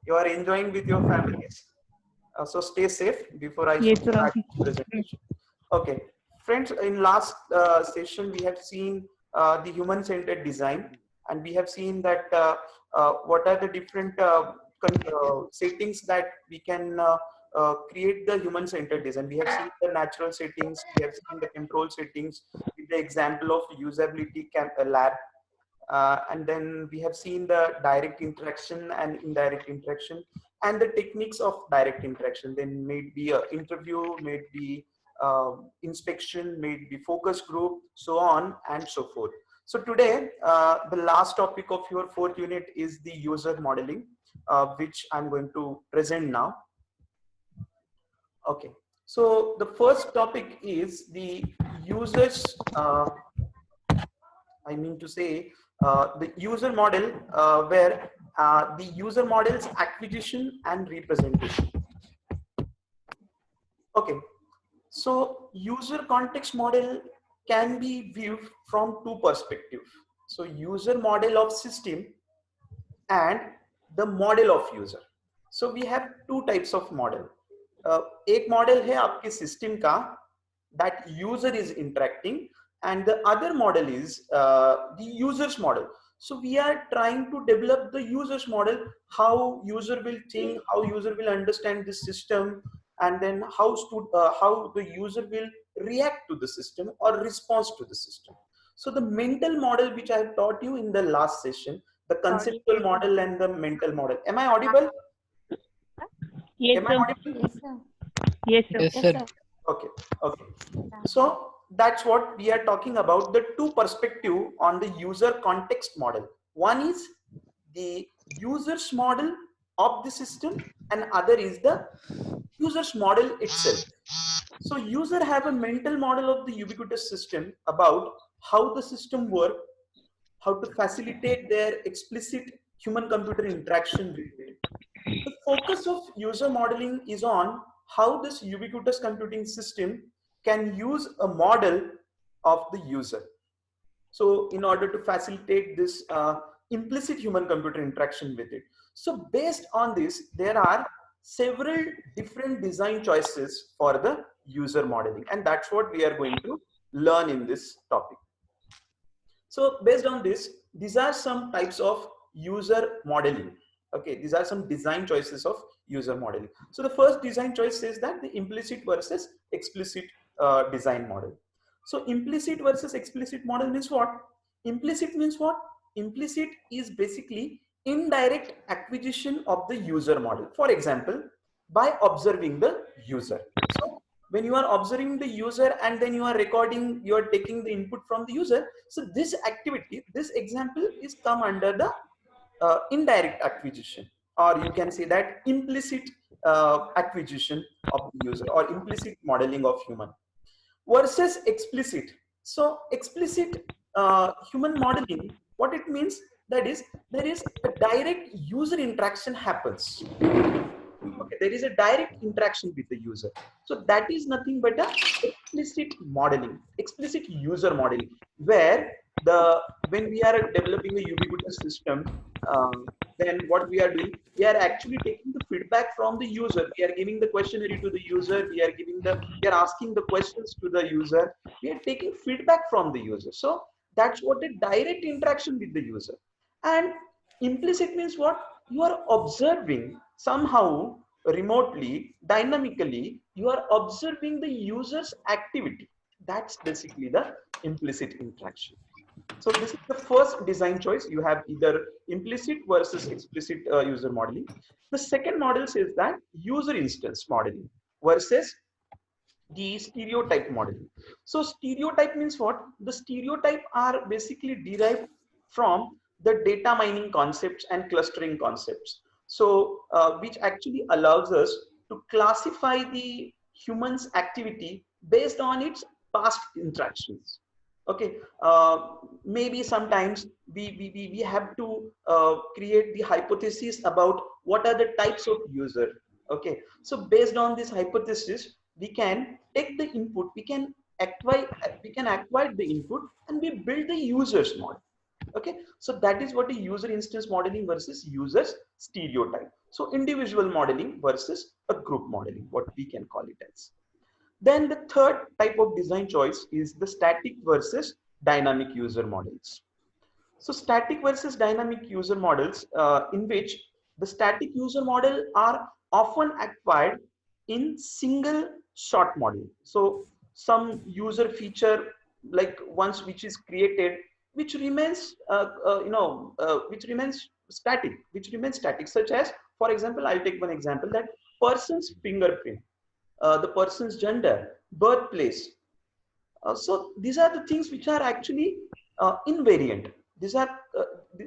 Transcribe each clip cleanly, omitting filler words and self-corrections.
you are enjoying with your families. So stay safe before I Yes, start Ravi. the presentation. Okay, friends, in last session we have seen the human-centered design, and we have seen that what are the different settings that we can create the human-centered design. We have seen the natural settings, we have seen the control settings with the example of usability lab. And then we have seen the direct interaction and indirect interaction and the techniques of direct interaction. Then may be a interview, may be inspection, may be focus group, so on and so forth. So today, the last topic of your fourth unit is the user modeling, which I'm going to present now. Okay, so the first topic is the users, I mean to say, the user model, where the user model's acquisition and representation. Okay, so user context model can be viewed from two perspectives. So user model of system and the model of user. So we have two types of model. एक model है आपके system का that user is interacting, and the other model is the user's model. So we are trying to develop the user's model, how user will think, how user will understand the system, and then how the user will react to the system or respond to the system. So the mental model which I have taught you in the last session, the conceptual model and the mental model. Am I audible? Yes, Am I sir. audible? Yes, sir. Yes, sir. Okay, okay. So that's what we are talking about, the two perspective on the user context model. One is the user's model of the system and other is the user's model itself. So user have a mental model of the ubiquitous system about how the system work, how to facilitate their explicit human computer interaction with it. The focus of user modeling is on how this ubiquitous computing system can use a model of the user. So in order to facilitate this implicit human computer interaction with it. So based on this, there are several different design choices for the user modeling, and that's what we are going to learn in this topic. So based on this, these are some types of user modeling. Okay, these are some design choices of user modeling. So the first design choice says that the implicit versus explicit design model. So implicit versus explicit model means what? Implicit means what? Implicit is basically indirect acquisition of the user model. For example, by observing the user. So when you are observing the user and then you are recording, you are taking the input from the user. So this activity, this example is come under the indirect acquisition, or you can say that implicit acquisition of the user or implicit modeling of human versus explicit. So explicit human modeling, what it means, that is there is a direct user interaction happens. Okay, there is a direct interaction with the user. So that is nothing but a explicit modeling, explicit user modeling, where when we are developing a ubiquitous system, then what we are doing, we are actually taking the feedback from the user. We are giving the questionnaire to the user. We are asking the questions to the user. We are taking feedback from the user. So that's what a direct interaction with the user. And implicit means what? You are observing somehow remotely, dynamically, you are observing the user's activity. That's basically the implicit interaction. So this is the first design choice. You have either implicit versus explicit user modeling. The second model says that user instance modeling versus the stereotype modeling. So stereotype means what? The stereotype are basically derived from the data mining concepts and clustering concepts. So which actually allows us to classify the human's activity based on its past interactions. Okay, maybe sometimes we have to create the hypothesis about what are the types of user. Okay, so based on this hypothesis, we can take the input, we can acquire the input, and we build the user's model. Okay, so that is what a user instance modeling versus users stereotype. So individual modeling versus a group modeling, what we can call it as. Then the third type of design choice is the static versus dynamic user models. So static versus dynamic user models, in which the static user model are often acquired in single shot model. So some user feature like once which is created, which remains which remains static, such as, for example, I'll take one example, that person's fingerprint, the person's gender, birthplace. So these are the things which are actually invariant. These are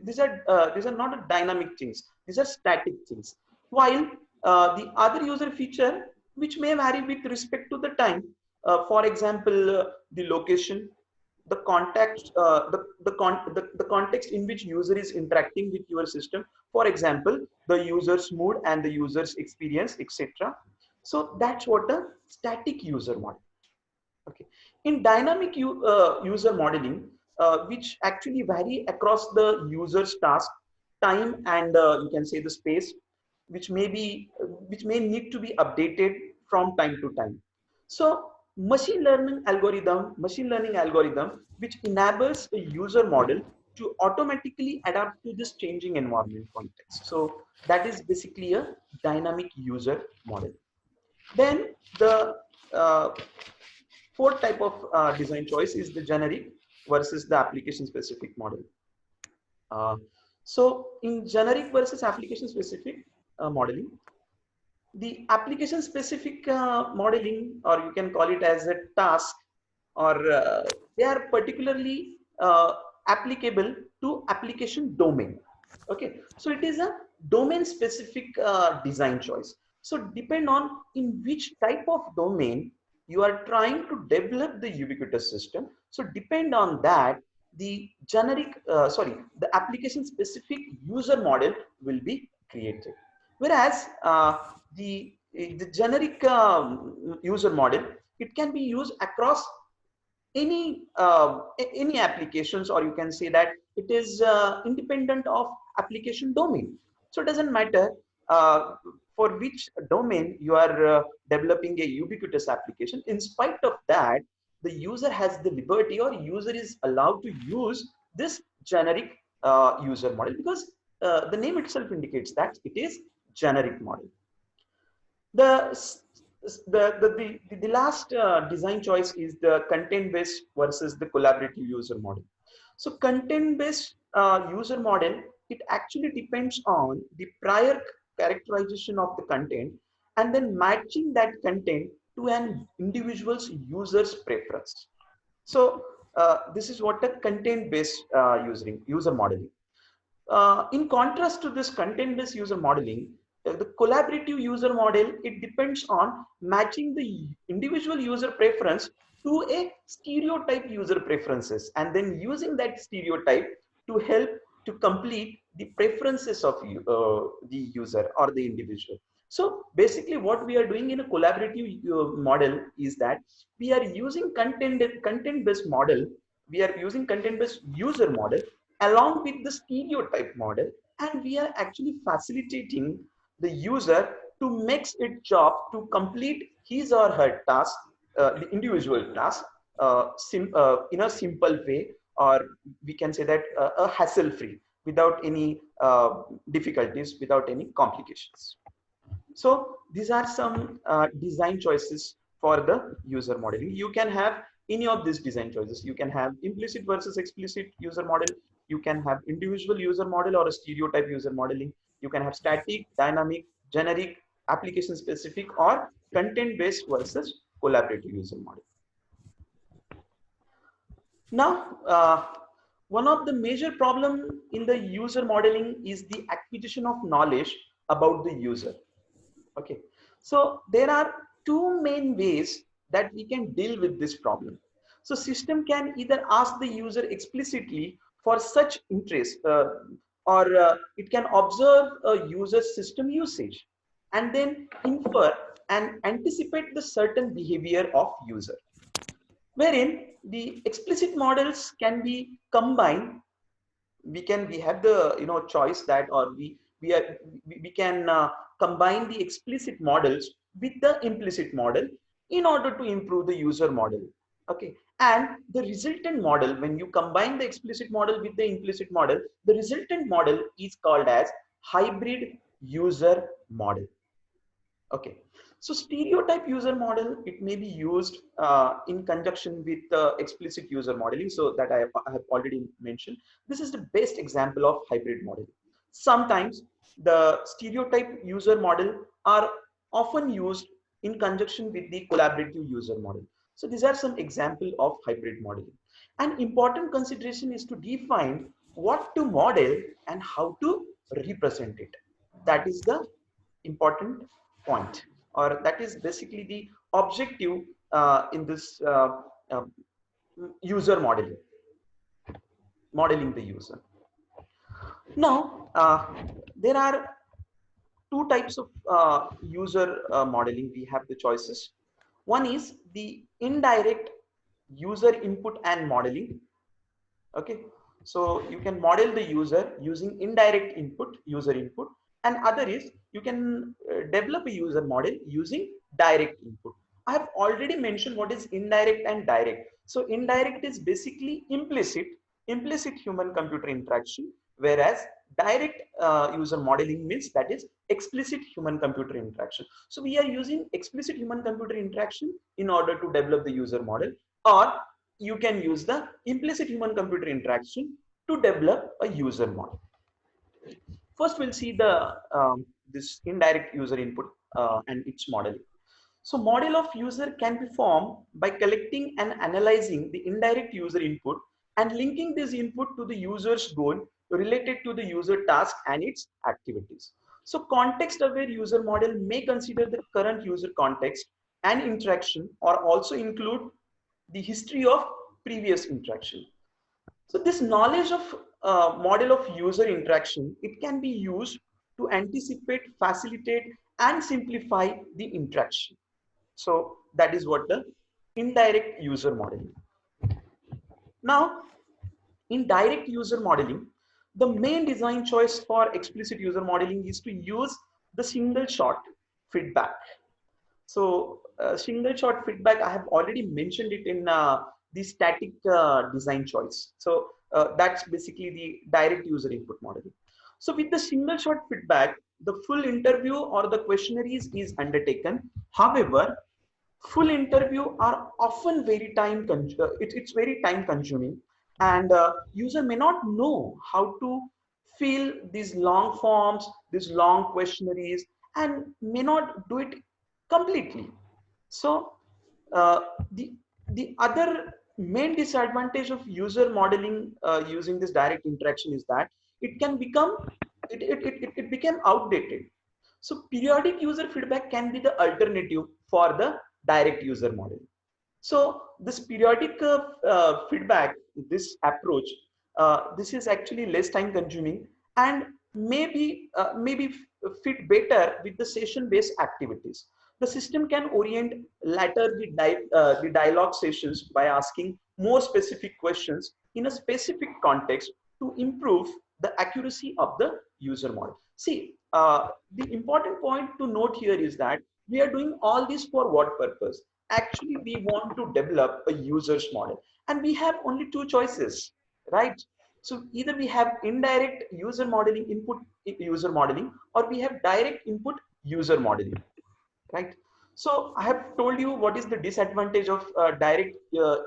these are not dynamic things. These are static things. While the other user feature which may vary with respect to the time. For example, the location, the context, the context in which user is interacting with your system. For example, the user's mood and the user's experience, etc. So that's what a static user model. Okay. In dynamic user modeling, which actually vary across the user's task, time, and you can say the space, which may be, which may need to be updated from time to time. So machine learning algorithm, which enables a user model to automatically adapt to this changing environment context. So that is basically a dynamic user model. Then the fourth type of design choice is the generic versus the application specific model. Uh, so in generic versus application specific modeling, the application specific modeling, or you can call it as a task, or they are particularly applicable to application domain. Okay, so it is a domain specific design choice. So depend on in which type of domain you are trying to develop the ubiquitous system. So depend on that, the generic the application specific user model will be created. Whereas the generic user model, it can be used across any applications, or you can say that it is independent of application domain. So it doesn't matter for which domain you are developing a ubiquitous application. In spite of that, the user has the liberty, or user is allowed to use this generic user model, because the name itself indicates that it is generic model. The last design choice is the content based versus the collaborative user model. So content based user model, it actually depends on the prior characterization of the content and then matching that content to an individual's user's preference. So this is what a content based user modeling. In contrast to this content-based user modeling, the collaborative user model, it depends on matching the individual user preference to a stereotype user preferences, and then using that stereotype to help to complete the preferences of the user or the individual. So basically what we are doing in a collaborative model is that we are using content-based model, we are using content-based user model along with the stereotype model, and we are actually facilitating the user to make its job to complete his or her task, the individual task, in a simple way, or we can say that a hassle free, without any difficulties, without any complications. So these are some design choices for the user modeling. You can have any of these design choices. You can have implicit versus explicit user model. You can have individual user model or a stereotype user modeling. You can have static, dynamic, generic, application specific, or content based versus collaborative user model. Now, one of the major problem in the user modeling is the acquisition of knowledge about the user. Okay, so there are two main ways that we can deal with this problem. So system can either ask the user explicitly for such interest, or it can observe a user's system usage and then infer and anticipate the certain behavior of user, wherein the explicit models can be combined we have the choice that, or we can combine the explicit models with the implicit model in order to improve the user model. Okay, and the resultant model, when you combine the explicit model with the implicit model, the resultant model is called as hybrid user model. Okay, so stereotype user model, it may be used in conjunction with explicit user modeling. So that I have already mentioned. This is the best example of hybrid modeling. Sometimes the stereotype user model are often used in conjunction with the collaborative user model. So these are some example of hybrid modeling. An important consideration is to define what to model and how to represent it. That is the important point, or that is basically the objective in this uh, user modeling the user. Now there are two types of user modeling. We have the choices. One is the indirect user input and modeling. Okay, so you can model the user using indirect input, user input, and other is you can develop a user model using direct input. I have already mentioned what is indirect and direct. So indirect is basically implicit human computer interaction, whereas direct user modeling means that is explicit human computer interaction. So we are using explicit human computer interaction in order to develop the user model, or you can use the implicit human computer interaction to develop a user model. First, we'll see the this indirect user input and its modeling. So model of user can be formed by collecting and analyzing the indirect user input and linking this input to the user's goal related to the user task and its activities. So context aware user model may consider the current user context and interaction, or also include the history of previous interaction. So this knowledge of model of user interaction, it can be used to anticipate, facilitate, and simplify the interaction. So that is what the indirect user modeling. Now, in direct user modeling, the main design choice for explicit user modeling is to use the single shot feedback. So single shot feedback, I have already mentioned it in the static design choice. So that's basically the direct user input modeling. So with the single shot feedback, the full interview or the questionnaires is undertaken. However, full interview are often very it's very time consuming, and user may not know how to fill these long forms, these long questionnaires, and may not do it completely. So uh, the the other main disadvantage of user modeling using this direct interaction is that it can become it became outdated. So periodic user feedback can be the alternative for the direct user model. So this periodic feedback, this approach, this is actually less time consuming and maybe fit better with the session based activities. The system can orient later the dialogue sessions by asking more specific questions in a specific context to improve the accuracy of the user model. See, the important point to note here is that we are doing all this for what purpose? Actually, we want to develop a user's model, and we have only two choices, right? So either we have indirect user modeling input user modeling, or we have direct input user modeling, right? So I have told you what is the disadvantage of direct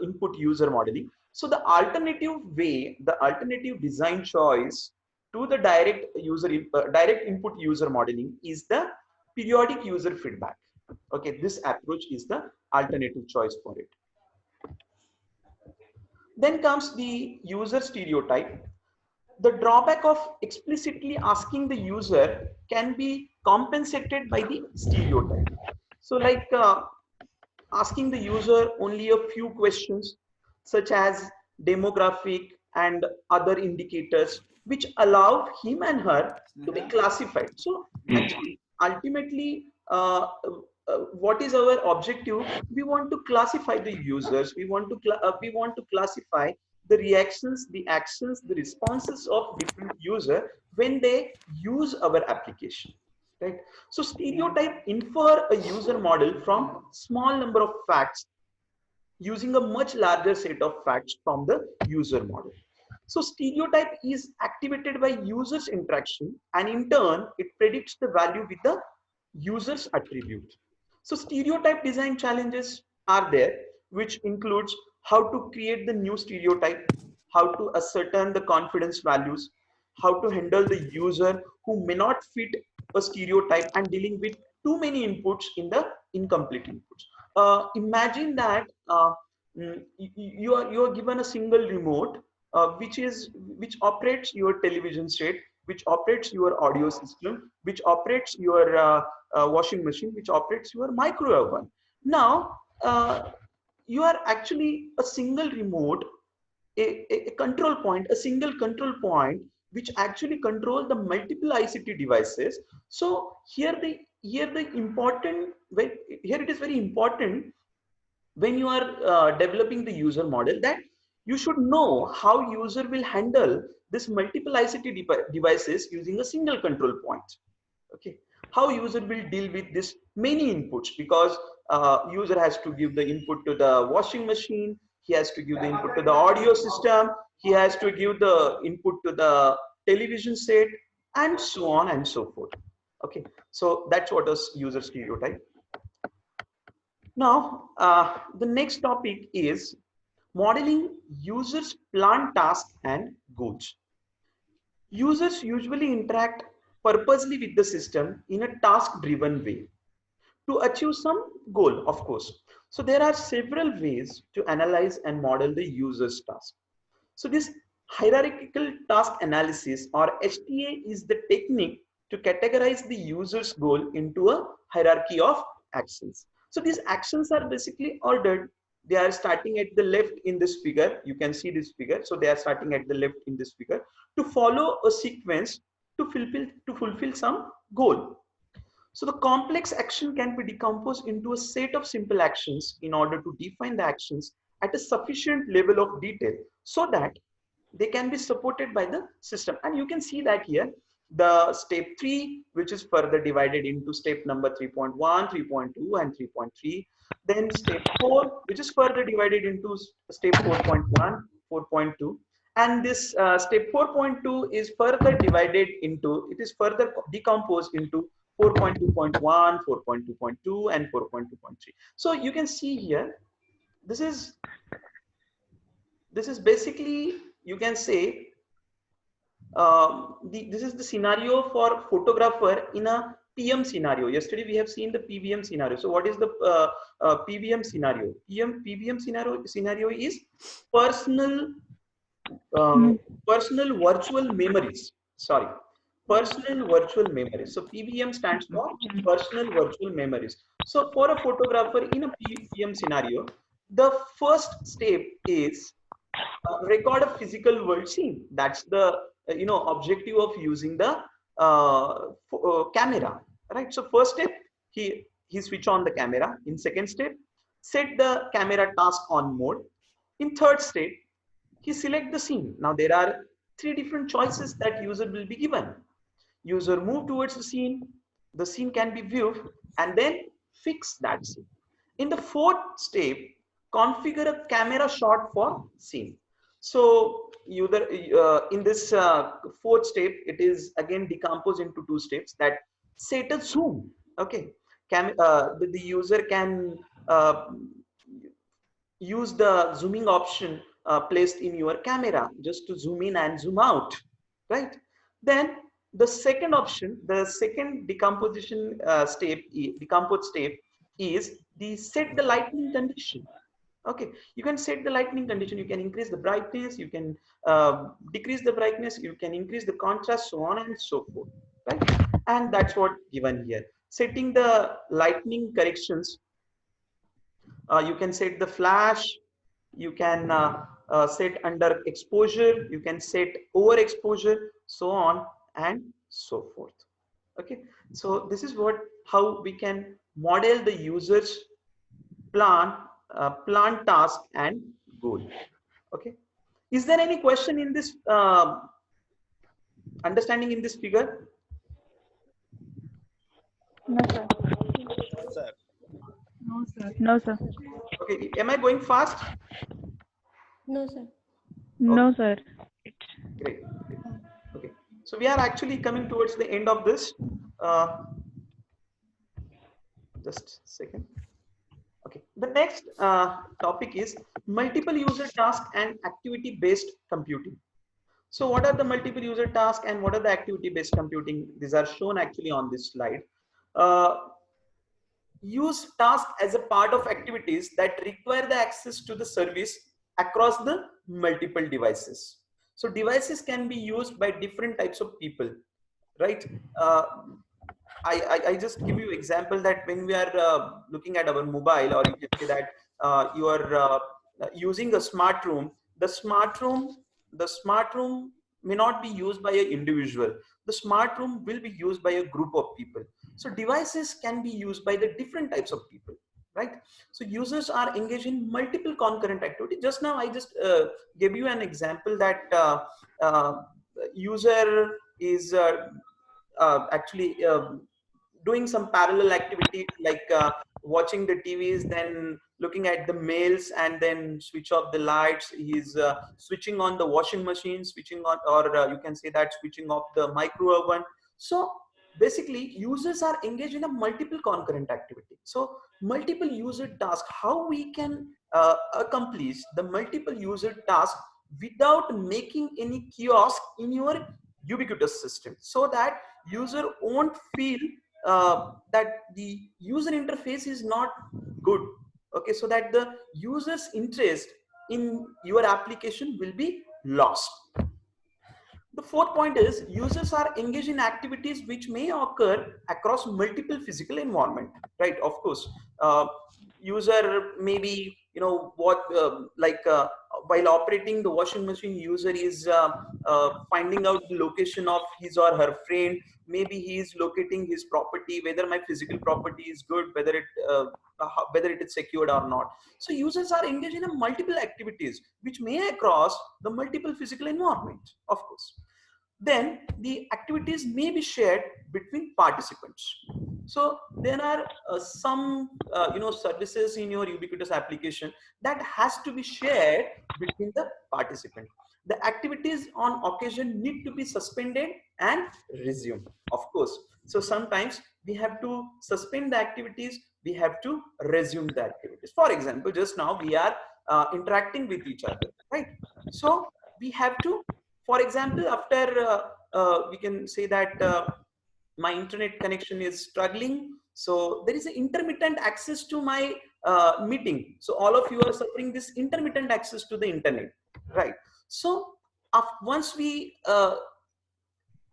input user modeling. So the alternative way, the alternative design choice to the direct input user modeling is the periodic user feedback. Okay, this approach is the alternative choice for it. Then comes the user stereotype. The drawback of explicitly asking the user can be compensated by the stereotype. So like asking the user only a few questions such as demographic and other indicators which allow him and her to be classified. So actually ultimately what is our objective? We want to classify the users, we want to classify the reactions, the actions, the responses of different user when they use our application, right? So stereotype infer a user model from small number of facts using a much larger set of facts from the user model. So stereotype is activated by users interaction, and in turn it predicts the value with the user's attribute. So stereotype design challenges are there, which includes how to create the new stereotype, how to ascertain the confidence values, how to handle the user who may not fit a stereotype and dealing with too many inputs in the incomplete inputs. Imagine that you are given a single remote, which operates your television set, which operates your audio system, which operates your washing machine, which operates your micro oven. Now you are actually a single remote, a control point, a single control point, which actually control the multiple ICT devices. So here the important, here it is very important when you are developing the user model, that you should know how user will handle this multiple ICT devices using a single control point. Okay, how user will deal with this many inputs, because user has to give the input to the washing machine, he has to give the input to the audio system, he has to give the input to the television set, and so on and so forth. Okay, so that's what is user stereotype. Now, the next topic is modeling users' planned tasks and goals. Users usually interact purposely with the system in a task-driven way to achieve some goal, of course. So there are several ways to analyze and model the user's task. So this hierarchical task analysis, or HTA, is the technique to categorize the user's goal into a hierarchy of actions. So these actions are basically ordered. They are starting at the left in this figure. You can see this figure. So they are starting at the left in this figure to follow a sequence to fulfill some goal. So the complex action can be decomposed into a set of simple actions in order to define the actions at a sufficient level of detail so that they can be supported by the system. And you can see that here, the step 3, which is further divided into step number 3.1, 3.2, and 3.3. Then step 4, which is further divided into step 4.1, 4.2. And this step 4.2 is further divided into, it is further decomposed into 4.2.1, 4.2.2, and 4.2.3. So you can see here, this is basically, you can say, this is the scenario for photographer in a PM scenario. Yesterday we have seen the PVM scenario. So what is the PVM scenario? PVM scenario is personal personal virtual memories. Sorry, personal virtual memories. So PVM stands for personal virtual memories. So for a photographer in a PVM scenario, the first step is record a physical world scene. That's the objective of using the camera, right? So first step, he switch on the camera. In second step, set the camera task on mode. In third step, he select the scene. Now there are 3 different choices that user will be given. User move towards the scene can be viewed, and then fix that scene. In the fourth step, configure a camera shot for scene. So in this fourth step, it is again decomposed into 2 steps. That set a zoom. Okay, the user can use the zooming option placed in your camera just to zoom in and zoom out, right? Then the second option, the second decomposition decomposed step is the set the lighting condition. Okay, you can set the lighting condition. You can increase the brightness, you can decrease the brightness, you can increase the contrast, so on and so forth, right? And that's what given here. Setting the lightning corrections, you can set the flash, you can set under exposure, you can set overexposure, so on and so forth. Okay, so this is how we can model the user's plan task and goal. Okay, Is there any question in this understanding in this figure? No, sir. Sir. No, sir. No, sir. Okay, am I going fast? No, sir. No, sir. Great. Okay, so we are actually coming towards the end of this. Just a second. Okay, the next topic is multiple user task and activity based computing. So what are the multiple user task and what are the activity based computing? These are shown actually on this slide. Use task as a part of activities that require the access to the service across the multiple devices. So devices can be used by different types of people, right? I just give you example that when we are looking at our mobile, or you can say that you are using a smart room, the smart room may not be used by an individual. The smart room will be used by a group of people. So devices can be used by the different types of people, right? So users are engaged in multiple concurrent activity. Just now I just gave you an example that user is actually doing some parallel activity like watching the TVs, then looking at the mails, and then switch off the lights. He's switching on the washing machine, switching on, or you can say that switching off the micro oven. So basically users are engaged in a multiple concurrent activity. So multiple user task, how we can accomplish the multiple user task without making any kiosk in your ubiquitous system, so that user won't feel that the user interface is not good. Okay, so that the user's interest in your application will be lost. The fourth point is users are engaged in activities which may occur across multiple physical environment, right? Of course, user maybe, you know what, while operating the washing machine, user is finding out the location of his or her friend. Maybe he is locating his property, whether my physical property is good, whether it is secured or not. So users are engaged in a multiple activities which may across the multiple physical environments, of course. Then the activities may be shared between participants. So there are some services in your ubiquitous application that has to be shared between the participant. The activities on occasion need to be suspended and resumed, of course. So sometimes we have to suspend the activities, we have to resume the activities. For example, just now we are interacting with each other, right? So we have to, for example, after we can say that my internet connection is struggling, so there is an intermittent access to my meeting. So all of you are suffering this intermittent access to the internet, right? So once we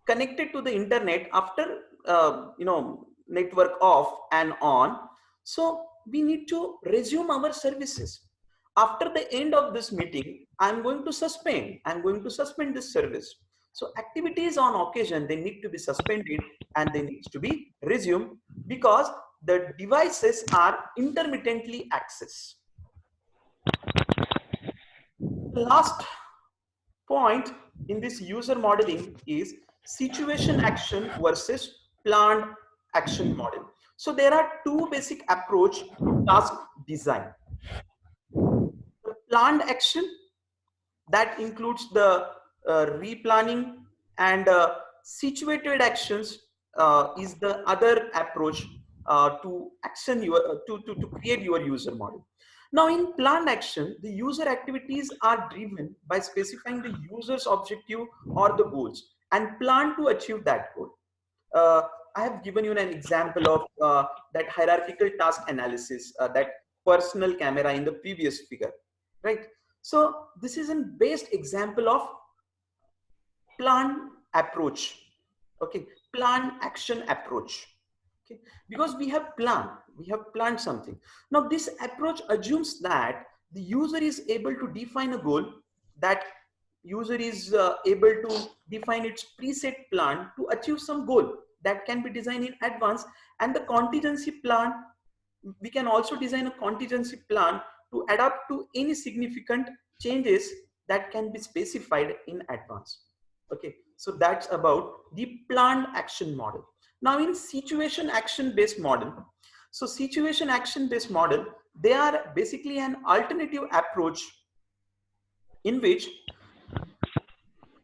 connected to the internet after network off and on, so we need to resume our services. After the end of this meeting, I'm going to suspend this service. So activities on occasion, they need to be suspended and they need to be resumed because the devices are intermittently accessed. The last point in this user modeling is situation action versus planned action model. So there are two basic approach to task design. The planned action, that includes the replanning, and situated actions is the other approach to action your to create your user model. Now in planned action, the user activities are driven by specifying the user's objective or the goals and plan to achieve that goal. I have given you an example of that hierarchical task analysis, that personal camera in the previous figure, right? So this is a best example of plan approach. Okay, plan action approach. Okay, because we have planned something. Now this approach assumes that the user is able to define a goal, that user is able to define its preset plan to achieve some goal that can be designed in advance, and the contingency plan, we can also design a contingency plan to adapt to any significant changes that can be specified in advance. Okay, so that's about the planned action model. Now in situation action based model, so situation action based model, they are basically an alternative approach in which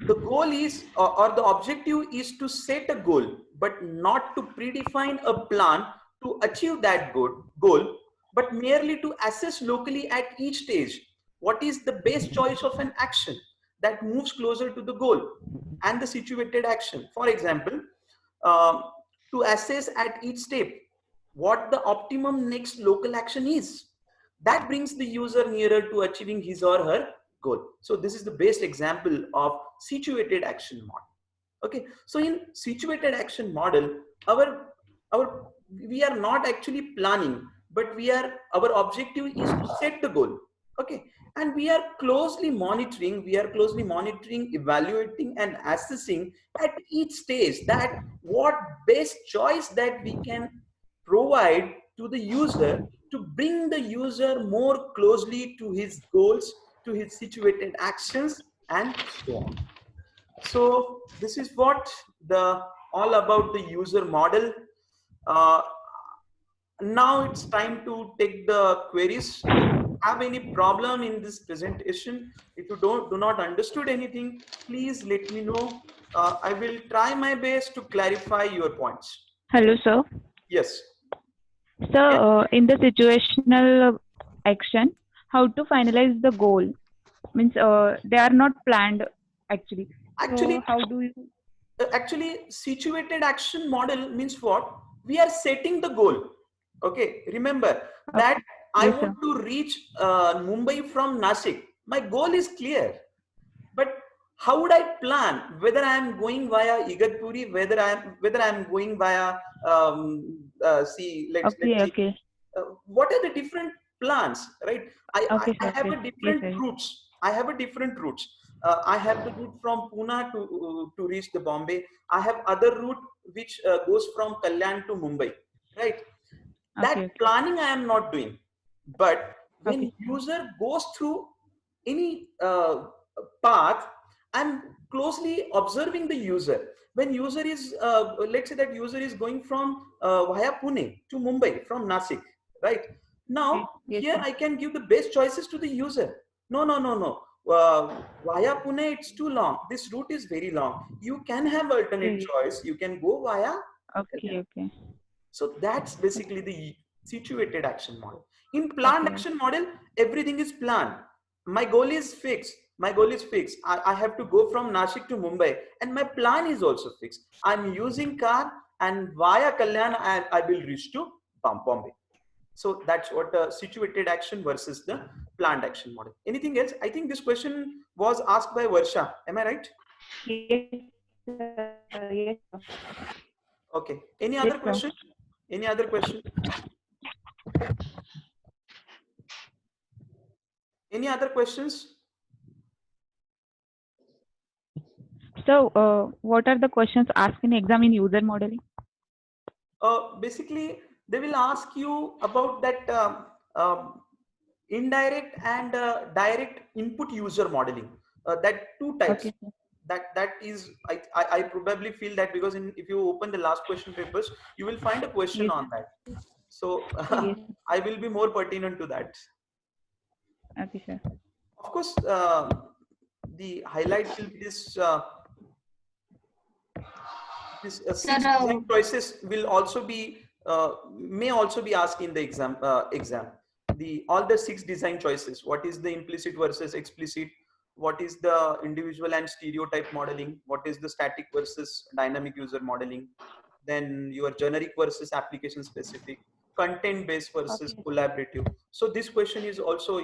the goal is or the objective is to set a goal but not to predefine a plan to achieve that goal, but merely to assess locally at each stage what is the best choice of an action that moves closer to the goal and the situated action. For example, um, to assess at each step what the optimum next local action is that brings the user nearer to achieving his or her goal. So this is the best example of situated action model. Okay, so in situated action model, our we are not actually planning, but our objective is to set the goal. Okay, and we are closely monitoring, evaluating and assessing at each stage that what best choice that we can provide to the user to bring the user more closely to his goals, to his situated actions, and so on. So this is what the all about the user model. Uh, Now it's time to take the queries. If you have any problem in this presentation, if you do not understood anything, please let me know. I will try my best to clarify your points. Hello, sir. Yes. So, in the situational action, how to finalize the goal? Means they are not planned actually. Actually, So, how do you? situated action model means what? We are setting the goal. Okay, remember that I Yes, want to reach Mumbai from Nashik. My goal is clear, but how would I plan whether I am going via Igatpuri, whether I am going via let's see, Okay. what are the different plans, right? Okay, I sir. have a Yes, different yes. routes. I have a different routes. I have the route from Pune to reach the Bombay. I have other route which goes from Kalyan to Mumbai, right? That Okay. planning I am not doing, but when Okay. user goes through any path, I'm closely observing the user. When user is let's say that user is going from via Pune to Mumbai from Nasik, right? Now Yes, here sir. I can give the best choices to the user. No, via Pune it's too long, this route is very long, you can have alternate Okay. choice, you can go via Kalyan. Okay. So that's basically the situated action model. In planned Okay. action model, everything is planned. My goal is fixed. I have to go from Nashik to Mumbai, and my plan is also fixed. I'm using car, and via Kalyan, I will reach to Bombay. So that's what situated action versus the planned action model. Anything else? I think this question was asked by Varsha. Am I right? Yes, sir. Yes, sir. Okay. Any Yes, other sir. question? Any other question? Any other questions? So, what are the questions asked in exam in user modeling? Basically, they will ask you about that indirect and direct input user modeling. That two types. Okay, sir. That is, I probably feel that because if you open the last question papers, you will find a question Yes. on that. So Yes. I will be more pertinent to that. Okay, sir. Of course, the highlight will be this. Six design choices will also be may also be asked in the exam. All the 6 design choices. What is the implicit versus explicit? What is the individual and stereotype modeling? What is the static versus dynamic user modeling? Then your generic versus application specific, content based versus collaborative. So this question is also,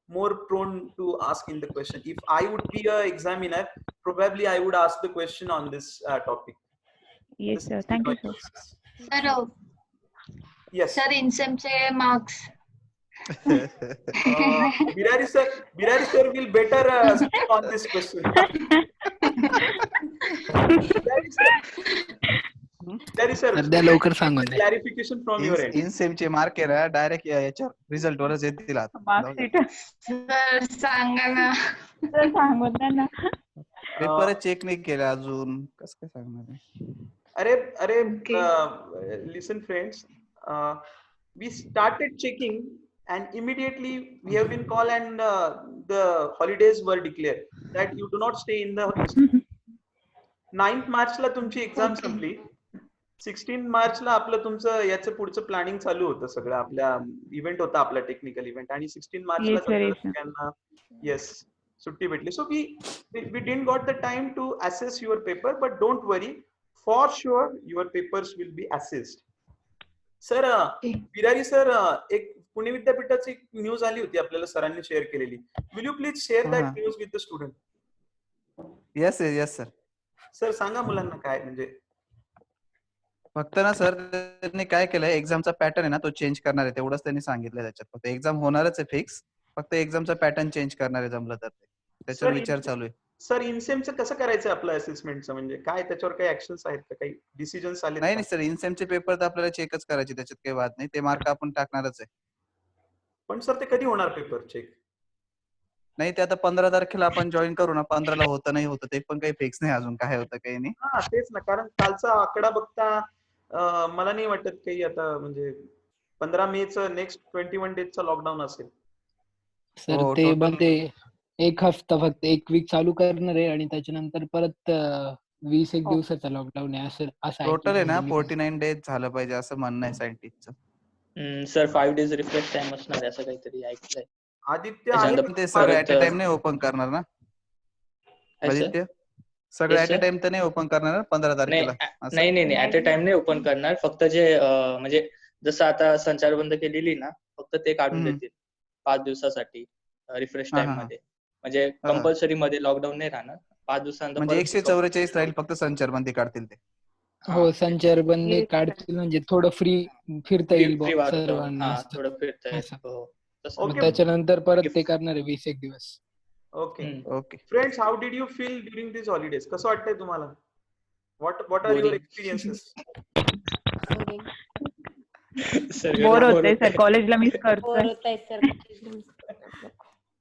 more prone to ask in the question. If I would be a examiner, probably I would ask the question on this topic. Yes, sir. Thank you, sir. Sir, Yes. sir, in some say marks. Birari sir will better speak on this question. There is a सध्या लवकर सांगून द्या. clarification from your end. इन सेमचे mark आहे ना direct याच्या result वरच येतील आता. मार्कशीट सर सांगा ना. तर सांगून द्या ना. पेपर चेक नाही केले अजून कसं काय सांगणार आहे? अरे Okay. listen friends, we started checking and immediately we have been called and the holidays were declared that you do not stay in the 9th March ला तुमची एक्झाम Okay. संपली. 16 March ला आपलं तुमचं याचं पुढचं प्लॅनिंग चालू होतं सगळं. आपल्या इव्हेंट होता आपला टेक्निकल इव्हेंट आणि 16 March ला Yes, sir, yes, sir. सगळ्यांना येस सुट्टी भेटली. सो we didn't got the time to assess your paper, but don't worry, for sure your papers will be assessed. Sir Birari sir, एक पुणे विद्यापीठाची न्यूज आली होती आपल्याला सरांनी शेअर केलेली. Will you please share that news with the student? Yes sir. Sir सांगा मुलांना काय म्हणजे. फक्त ना सर त्यांनी काय केलंय एक्झामचा पॅटर्न आहे ना तो चेंज करणार आहे तेवढंच त्यांनी सांगितलं त्याच्यात. फक्त एक्झाम होणारच आहे फिक्स, फक्त एक्झामचा पॅटर्न चेंज करणार आहे जमलं तर. त्याच्यावर Sir, विचार चालू आहे. सर इनसेमचं कसं करायचं आपलं असेसमेंटचं, म्हणजे काय त्याच्यावर काही ऍक्शन्स आहेत का, काही डिसिजन्स आले? नाही सर, इनसेमचे पेपर तर आपल्याला चेकच करायचे, त्याच्यात काही वाद नाही. ते मार्क आपण टाकणारच आहे. पण सर ते कधी होणार पेपर चेक? नाही ते आता 15 तारखेला आपण जॉईन करू ना. 15ला होतं नाही होतं ते पण काही फिक्स नाही अजून काय होतं काही नाही. हा तेच ना, कारण कालचा आकडा बघता मला नाही वाटत काही आता म्हणजे 15 मेचं नेक्स्ट 21 डेजचा लॉकडाऊन असेल. सर हो, ते total- बनते एक हफ्ता फक्त 1 वीक चालू करणार आहे आणि त्याच्यानंतर परत 20 एक दिवसाचा लॉकडाऊन आहे असं टोटल आहे ना ऐकलं मी. 49 डेज झालं पाहिजे असं म्हणणं आहे सायंटिस्टचं. सर 5 डेज रिफ्रेश टाइम असणार आहे असं काहीतरी ऐकलंय. आदित्य आहे त्याच्यानंतर ते सगळं परत- ऍट अ टाइम नाही ओपन करणार ना काय sir? आदित्य? सगळं Yes, at a sir. Time तर नाही ओपन करणार ना 15 तारखेला? असं. नाही ऍट अ टाइम नाही ओपन करणार. फक्त जे म्हणजे जसं आता संचारबंद केलेली ना, फक्त ते काढून हम्म. देतील 5 दिवसासाठी रिफ्रेश हा, टाइम हा, हा. मध्ये. म्हणजे हा. कंपल्सरी मध्ये लॉकडाऊन नाही राहणार. 5 दिवसानंतर म्हणजे परत 144 राहील, फक्त संचारबंदी काढतील ते. हो, संचारबंदी काढतील म्हणजे थोडं फ्री फिरता येईल फ्री सर्वांना हा असं. थोडं फिरता येईल. असं. हो तसं. Okay. मग त्याच्यानंतर परत ते करणार आहे 20 एक दिवस. Okay okay. Friends, how did you feel during this holidays? कसं वाटतंय तुम्हाला? What are your Boring. Experiences? Bore होते सर, कॉलेजला मिस करतोय.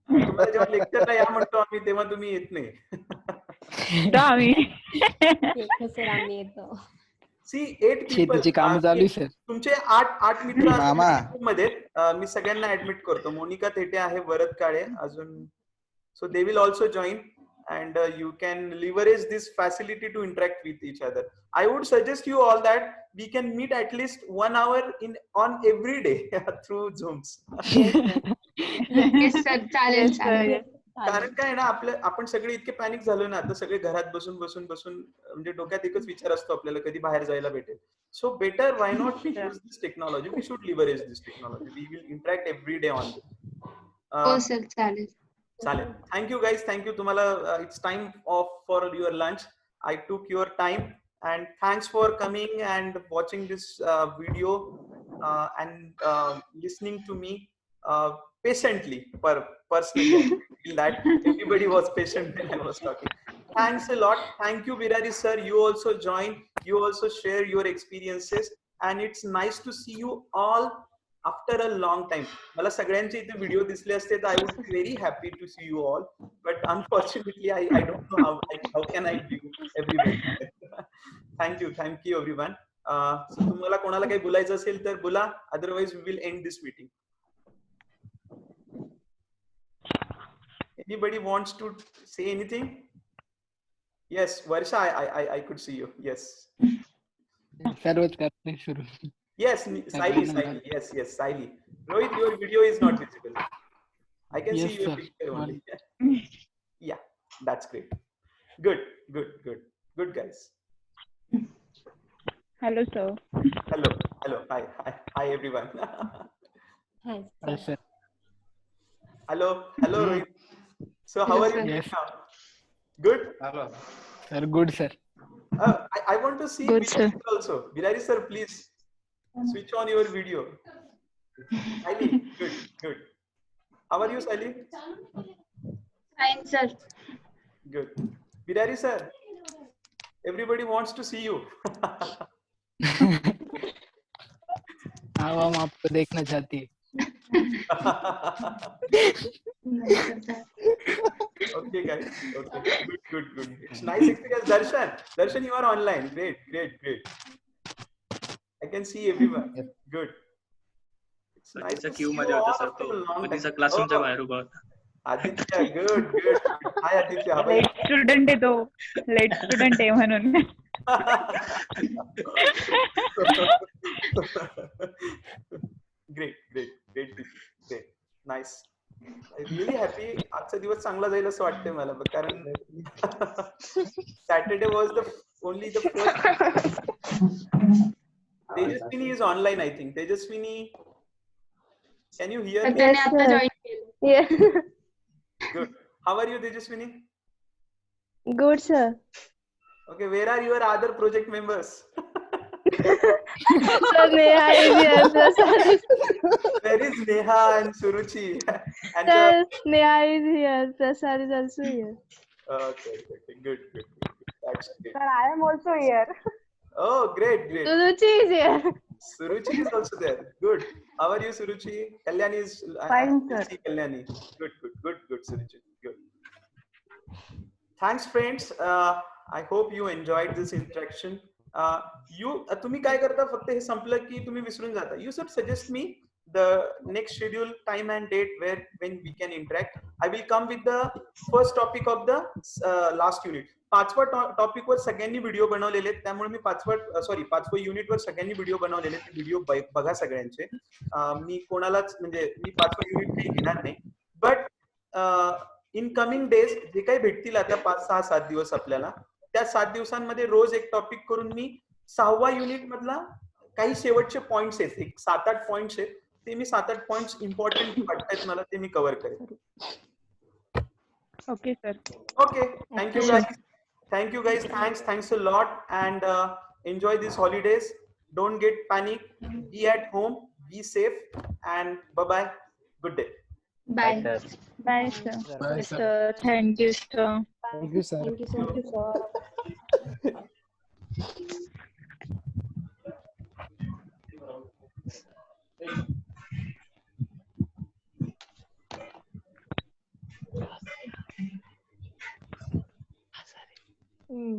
तुम्हाला जेव्हा लेक्चरला या म्हणतो आम्ही तेव्हा तुम्ही येत नाही. जा आम्ही. आम्ही येतो. सी 8 शेतीची कामं चालू आहे सर. तुमचे 8 मित्र मामा. मध्ये मी सगळ्यांना ऍडमिट करतो. मोनिका थेटे आहे, भरत काळे अजून. So they will also join and you can leverage this facility to interact with each other. I would suggest you all that we can meet at least 1 hour on every day through Zooms. Yes, sir. चालेल चालेल. कारण काय ना, आपण सगळे इतके panic झालो ना आता, सगळे घरात बसून म्हणजे डोक्यात एकच विचार असतो आपल्याला, कधी बाहेर जायला भेटेल. So better why not use this technology? We should leverage this technology. We will interact every day on this. हो सर चालेल. चालेल. Thank you guys, thank you. तुम्हाला it's time off for your lunch. I took your time and thanks for coming and watching this video and listening to me patiently. Personally, I feel that everybody was patient when I was talking. Thanks a lot. Thank you, Virari sir. You also joined. You also share your experiences, and it's nice to see you all after a long time. मला सगळ्यांचे इथे video दिसले असते तर I would be very happy to see you all, but unfortunately I don't know how can I view everybody. Thank you everyone. So तुम्हाला कोणाला काही बोलायचं असेल तर बोला, otherwise we will end this meeting. Anybody wants to say anything? Yes, Varsha, I could see you. Yes. सर्वच करते सुरू. Yes, Saili. Yes, Saili. Rohit, your video is not visible. I can Yes, see your sir. picture only. Yeah, that's great. Good guys. Hello sir. Hello. Hi everyone. Yes, sir. Hello, Rohit. So how are you Yes. now? Good. Sir, good sir. I want to see Good, Virari sir also. Virari sir, please switch on your video. Saili, good. How are you, Saili? Fine, sir. Good. Virari sir, everybody wants to see you. आवाम आपको देखना चाहती है. Okay, guys. Okay, good. It's nice experience. Darshan, you are online. Great. I can see everyone. Good. It's nice कधीचा to Q see you मध्ये होता all sir after तो, a long कधीचा time. क्लासरूमच्या Oh, बाहेर उभा होता. Aditya, good. Hi, Aditya. How are you? Late student आहे तो, late student आहे म्हणून. Great. Nice. Really happy. आजचा दिवस चांगला जाईल असं वाटतंय मला, कारण Saturday was the only the first. Tejaswini is online, I think. Tejaswini, can you hear me? त्याने आता जॉईन केलं. Yeah. Good. How are you, Tejaswini? Good, sir. Okay, where are your other project members? Sir, Neha is here. Prasad is Where is Neha and Suruchi? And Sir, Neha is here. Prasad is also here. okay. Good. That's great. Sir, I am also here. Oh, great. Suruchi is here. Suruchi is also there. Good. How are you, Suruchi? Kalyani is Fine, I sir. see Kalyani. Good, Suruchi. Good. Thanks, friends. I hope you enjoyed this interaction. तुम्ही काय करता, फक्त हे संपलं की तुम्ही विसरून जाता. You should suggest me the next schedule, time and date when we can interact. I will come with the first topic of the last unit. 5व्या टॉपिक वर सगळ्यांनी व्हिडिओ बनवलेले आहेत, त्यामुळे मी 5व्या युनिट वर सगळ्यांनी व्हिडिओ बनवलेले. ते व्हिडिओ बघा सगळ्यांचे. मी कोणालाच म्हणजे मी 5वं युनिट काही घेणार नाही. बट इन कमिंग डेज जे काही भेटतील आता 5, 6, 7 दिवस आपल्याला, त्या 7 दिवसांमध्ये रोज एक टॉपिक करून मी 6व्या युनिट मधला काही शेवटचे पॉइंट्स आहेत, एक 7-8 पॉइंट्स आहेत, ते मी 7-8 पॉइंट्स इम्पॉर्टंट वाटतात मला, ते मी कव्हर करेन. Okay sir. Okay, thank you guys. Thanks a lot, and enjoy these holidays. Don't get panic. Be at home. Be safe, and bye. Good day. Bye. Bye sir. Bye, sir. Sir thank you sir. Thank you, sir. Thank you, sir. Hmm.